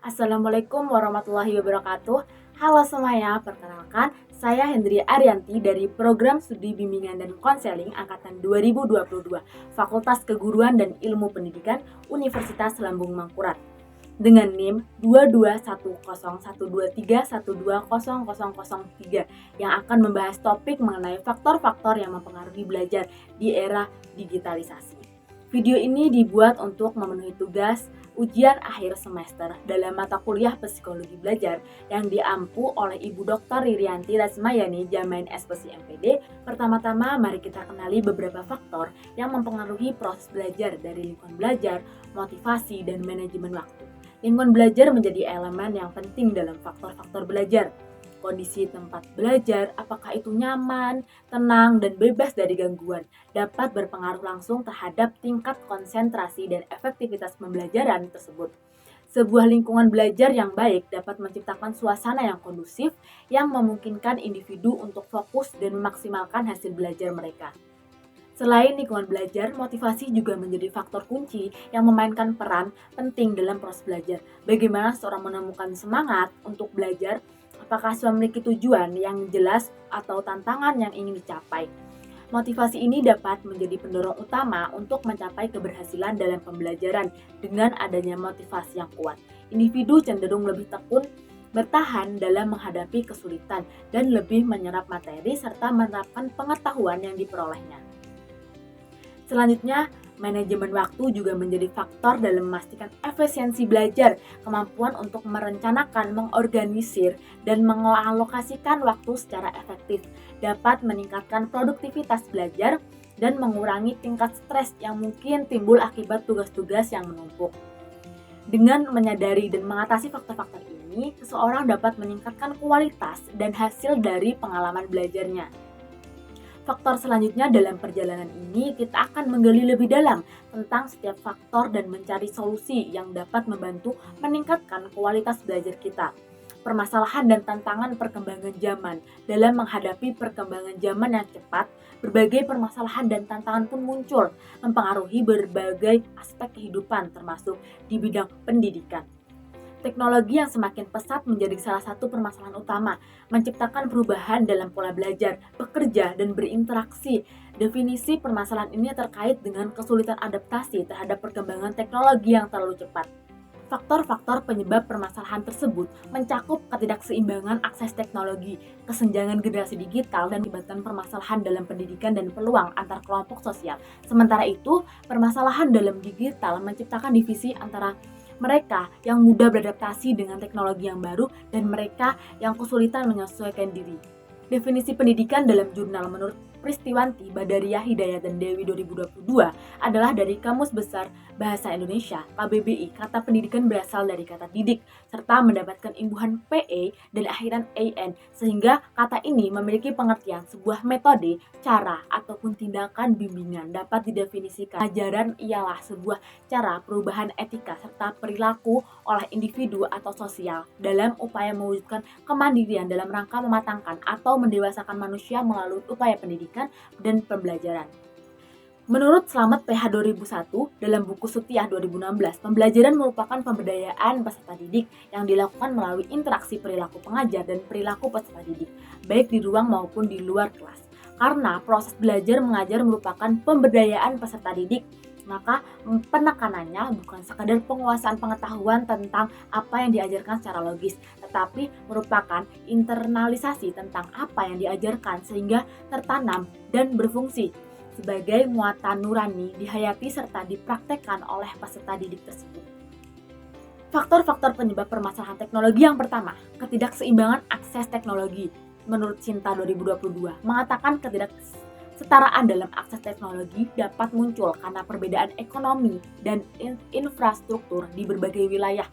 Assalamualaikum warahmatullahi wabarakatuh. Halo semuanya, perkenalkan saya Hendri Arianti dari Program Studi Bimbingan dan Konseling Angkatan 2022, Fakultas Keguruan dan Ilmu Pendidikan Universitas Lambung Mangkurat. Dengan NIM 2210123120003 yang akan membahas topik mengenai faktor-faktor yang mempengaruhi belajar di era digitalisasi. Video ini dibuat untuk memenuhi tugas ujian akhir semester dalam mata kuliah Psikologi Belajar yang diampu oleh Ibu Dr. Ririanti Rasmayani Jamain SPC MPD. Pertama-tama mari kita kenali beberapa faktor yang mempengaruhi proses belajar dari lingkungan belajar, motivasi, dan manajemen waktu. Lingkungan belajar menjadi elemen yang penting dalam faktor-faktor belajar. Kondisi tempat belajar, apakah itu nyaman, tenang, dan bebas dari gangguan, dapat berpengaruh langsung terhadap tingkat konsentrasi dan efektivitas pembelajaran tersebut. Sebuah lingkungan belajar yang baik dapat menciptakan suasana yang kondusif yang memungkinkan individu untuk fokus dan memaksimalkan hasil belajar mereka. Selain lingkungan belajar, motivasi juga menjadi faktor kunci yang memainkan peran penting dalam proses belajar. Bagaimana seorang menemukan semangat untuk belajar, apakah sudah memiliki tujuan yang jelas atau tantangan yang ingin dicapai. Motivasi ini dapat menjadi pendorong utama untuk mencapai keberhasilan dalam pembelajaran. Dengan adanya motivasi yang kuat, individu cenderung lebih tekun bertahan dalam menghadapi kesulitan dan lebih menyerap materi serta menerapkan pengetahuan yang diperolehnya. Selanjutnya, manajemen waktu juga menjadi faktor dalam memastikan efisiensi belajar. Kemampuan untuk merencanakan, mengorganisir, dan mengalokasikan waktu secara efektif dapat meningkatkan produktivitas belajar dan mengurangi tingkat stres yang mungkin timbul akibat tugas-tugas yang menumpuk. Dengan menyadari dan mengatasi faktor-faktor ini, seseorang dapat meningkatkan kualitas dan hasil dari pengalaman belajarnya. Faktor selanjutnya dalam perjalanan ini kita akan menggali lebih dalam tentang setiap faktor dan mencari solusi yang dapat membantu meningkatkan kualitas belajar kita. Permasalahan dan tantangan perkembangan zaman. Dalam menghadapi perkembangan zaman yang cepat, berbagai permasalahan dan tantangan pun muncul, mempengaruhi berbagai aspek kehidupan termasuk di bidang pendidikan. Teknologi yang semakin pesat menjadi salah satu permasalahan utama, menciptakan perubahan dalam pola belajar, bekerja, dan berinteraksi. Definisi permasalahan ini terkait dengan kesulitan adaptasi terhadap perkembangan teknologi yang terlalu cepat. Faktor-faktor penyebab permasalahan tersebut mencakup ketidakseimbangan akses teknologi, kesenjangan generasi digital, dan melibatkan permasalahan dalam pendidikan dan peluang antar kelompok sosial. Sementara itu, permasalahan dalam digital menciptakan divisi antara mereka yang mudah beradaptasi dengan teknologi yang baru dan mereka yang kesulitan menyesuaikan diri. Definisi pendidikan dalam jurnal menurut Pristiwanti, Badariah Hidayat dan Dewi 2022 adalah dari Kamus Besar Bahasa Indonesia, KBBI. Kata pendidikan berasal dari kata didik, serta mendapatkan imbuhan PE dan akhiran AN, sehingga kata ini memiliki pengertian sebuah metode, cara, ataupun tindakan bimbingan. Dapat didefinisikan, ajaran ialah sebuah cara perubahan etika serta perilaku oleh individu atau sosial dalam upaya mewujudkan kemandirian dalam rangka mematangkan atau mendewasakan manusia melalui upaya pendidikan dan pembelajaran. Menurut Slamet PH 2001 dalam buku Sutiah 2016, pembelajaran merupakan pemberdayaan peserta didik yang dilakukan melalui interaksi perilaku pengajar dan perilaku peserta didik, baik di ruang maupun di luar kelas. Karena proses belajar mengajar merupakan pemberdayaan peserta didik, maka penekanannya bukan sekadar penguasaan pengetahuan tentang apa yang diajarkan secara logis, tetapi merupakan internalisasi tentang apa yang diajarkan sehingga tertanam dan berfungsi sebagai muatan nurani, dihayati serta dipraktekkan oleh peserta didik tersebut. Faktor-faktor penyebab permasalahan teknologi yang pertama, ketidakseimbangan akses teknologi. Menurut Sinta 2022, mengatakan ketidaksetaraan dalam akses teknologi dapat muncul karena perbedaan ekonomi dan infrastruktur di berbagai wilayah.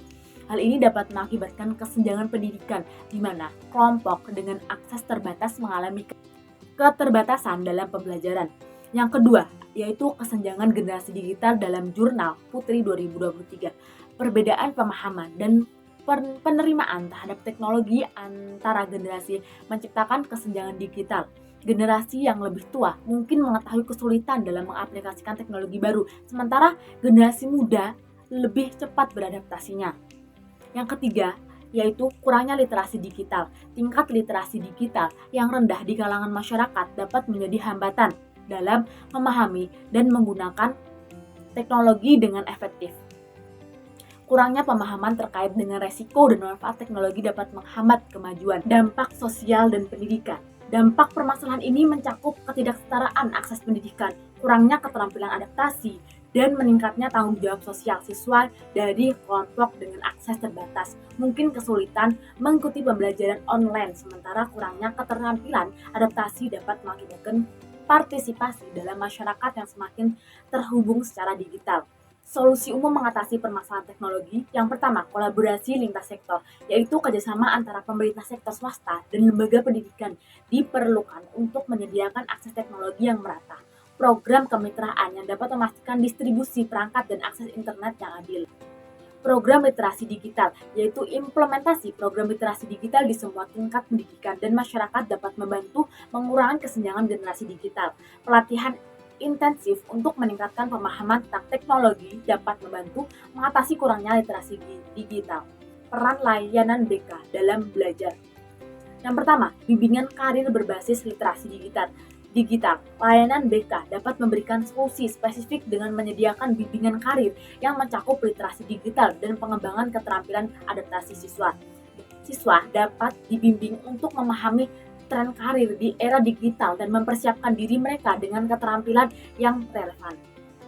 Hal ini dapat mengakibatkan kesenjangan pendidikan, di mana kelompok dengan akses terbatas mengalami keterbatasan dalam pembelajaran. Yang kedua, yaitu kesenjangan generasi digital dalam jurnal Putri 2023. Perbedaan pemahaman dan penerimaan terhadap teknologi antara generasi menciptakan kesenjangan digital. Generasi yang lebih tua mungkin mengetahui kesulitan dalam mengaplikasikan teknologi baru, sementara generasi muda lebih cepat beradaptasinya. Yang ketiga, yaitu kurangnya literasi digital. Tingkat literasi digital yang rendah di kalangan masyarakat dapat menjadi hambatan dalam memahami dan menggunakan teknologi dengan efektif. Kurangnya pemahaman terkait dengan resiko dan manfaat teknologi dapat menghambat kemajuan. Dampak sosial dan pendidikan. Dampak permasalahan ini mencakup ketidaksetaraan akses pendidikan, kurangnya keterampilan adaptasi, dan meningkatnya tanggung jawab sosial siswa dari kelompok dengan akses terbatas. Mungkin kesulitan mengikuti pembelajaran online, sementara kurangnya keterampilan adaptasi dapat mengakibatkan partisipasi dalam masyarakat yang semakin terhubung secara digital. Solusi umum mengatasi permasalahan teknologi, yang pertama, kolaborasi lintas sektor, yaitu kerjasama antara pemerintah sektor swasta dan lembaga pendidikan diperlukan untuk menyediakan akses teknologi yang merata. Program kemitraan yang dapat memastikan distribusi perangkat dan akses internet yang adil. Program literasi digital, yaitu implementasi program literasi digital di semua tingkat pendidikan dan masyarakat dapat membantu mengurangi kesenjangan generasi digital. Pelatihan intensif untuk meningkatkan pemahaman tentang teknologi dapat membantu mengatasi kurangnya literasi digital. Peran layanan BK dalam belajar. Yang pertama, bimbingan karir berbasis literasi digital. Layanan BK dapat memberikan solusi spesifik dengan menyediakan bimbingan karir yang mencakup literasi digital dan pengembangan keterampilan adaptasi siswa. Siswa dapat dibimbing untuk memahami tren karir di era digital dan mempersiapkan diri mereka dengan keterampilan yang relevan.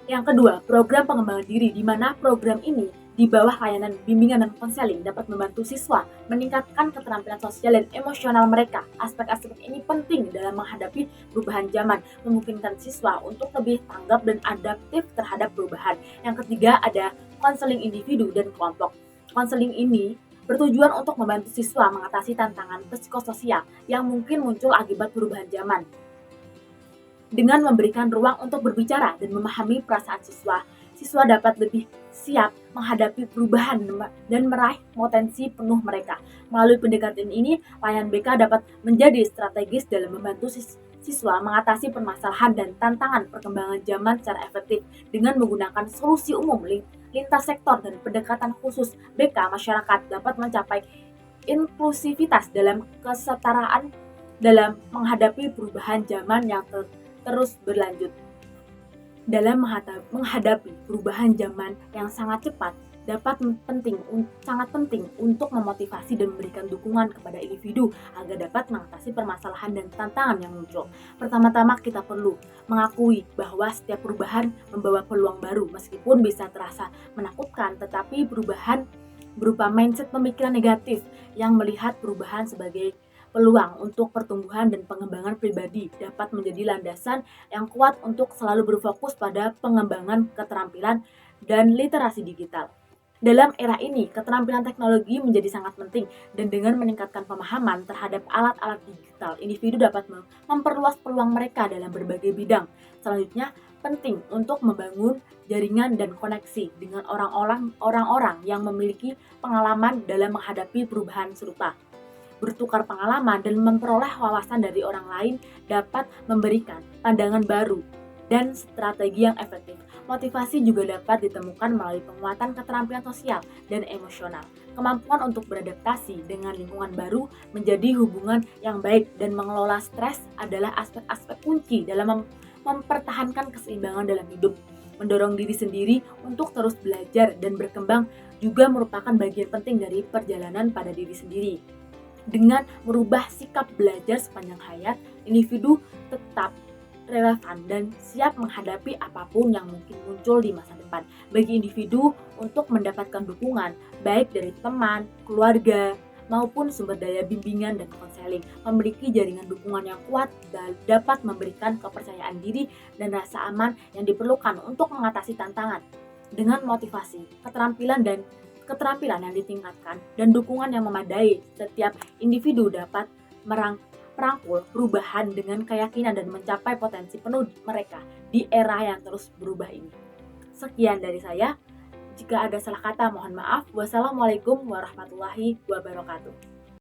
Yang kedua, program pengembangan diri, di mana program ini di bawah layanan bimbingan dan konseling dapat membantu siswa meningkatkan keterampilan sosial dan emosional mereka. Aspek-aspek ini penting dalam menghadapi perubahan zaman, memungkinkan siswa untuk lebih tanggap dan adaptif terhadap perubahan. Yang ketiga, ada konseling individu dan kelompok. Konseling ini bertujuan untuk membantu siswa mengatasi tantangan psikososial yang mungkin muncul akibat perubahan zaman. Dengan memberikan ruang untuk berbicara dan memahami perasaan siswa, siswa dapat lebih siap menghadapi perubahan dan meraih potensi penuh mereka. Melalui pendekatan ini, layanan BK dapat menjadi strategis dalam membantu siswa mengatasi permasalahan dan tantangan perkembangan zaman secara efektif dengan menggunakan solusi umum lintas sektor dan pendekatan khusus. BK masyarakat dapat mencapai inklusivitas dalam kesetaraan dalam menghadapi perubahan zaman yang terus berlanjut. Dalam menghadapi perubahan zaman yang sangat cepat, sangat penting untuk memotivasi dan memberikan dukungan kepada individu agar dapat mengatasi permasalahan dan tantangan yang muncul. Pertama-tama kita perlu mengakui bahwa setiap perubahan membawa peluang baru, meskipun bisa terasa menakutkan, tetapi perubahan berupa mindset pemikiran negatif yang melihat perubahan sebagai peluang untuk pertumbuhan dan pengembangan pribadi dapat menjadi landasan yang kuat untuk selalu berfokus pada pengembangan keterampilan dan literasi digital. Dalam era ini, keterampilan teknologi menjadi sangat penting, dan dengan meningkatkan pemahaman terhadap alat-alat digital, individu dapat memperluas peluang mereka dalam berbagai bidang. Selanjutnya, penting untuk membangun jaringan dan koneksi dengan orang-orang yang memiliki pengalaman dalam menghadapi perubahan serupa. Bertukar pengalaman dan memperoleh wawasan dari orang lain dapat memberikan pandangan baru dan strategi yang efektif. Motivasi juga dapat ditemukan melalui penguatan keterampilan sosial dan emosional. Kemampuan untuk beradaptasi dengan lingkungan baru, menjadi hubungan yang baik, dan mengelola stres adalah aspek-aspek kunci dalam mempertahankan keseimbangan dalam hidup. Mendorong diri sendiri untuk terus belajar dan berkembang juga merupakan bagian penting dari perjalanan pada diri sendiri. Dengan merubah sikap belajar sepanjang hayat, individu tetap relevan dan siap menghadapi apapun yang mungkin muncul di masa depan. Bagi individu untuk mendapatkan dukungan, baik dari teman, keluarga, maupun sumber daya bimbingan dan konseling, memiliki jaringan dukungan yang kuat dan dapat memberikan kepercayaan diri dan rasa aman yang diperlukan untuk mengatasi tantangan. Dengan motivasi, keterampilan yang ditingkatkan, dan dukungan yang memadai, setiap individu dapat merangkul perubahan dengan keyakinan dan mencapai potensi penuh mereka di era yang terus berubah ini. Sekian dari saya. Jika ada salah kata, mohon maaf. Wassalamualaikum warahmatullahi wabarakatuh.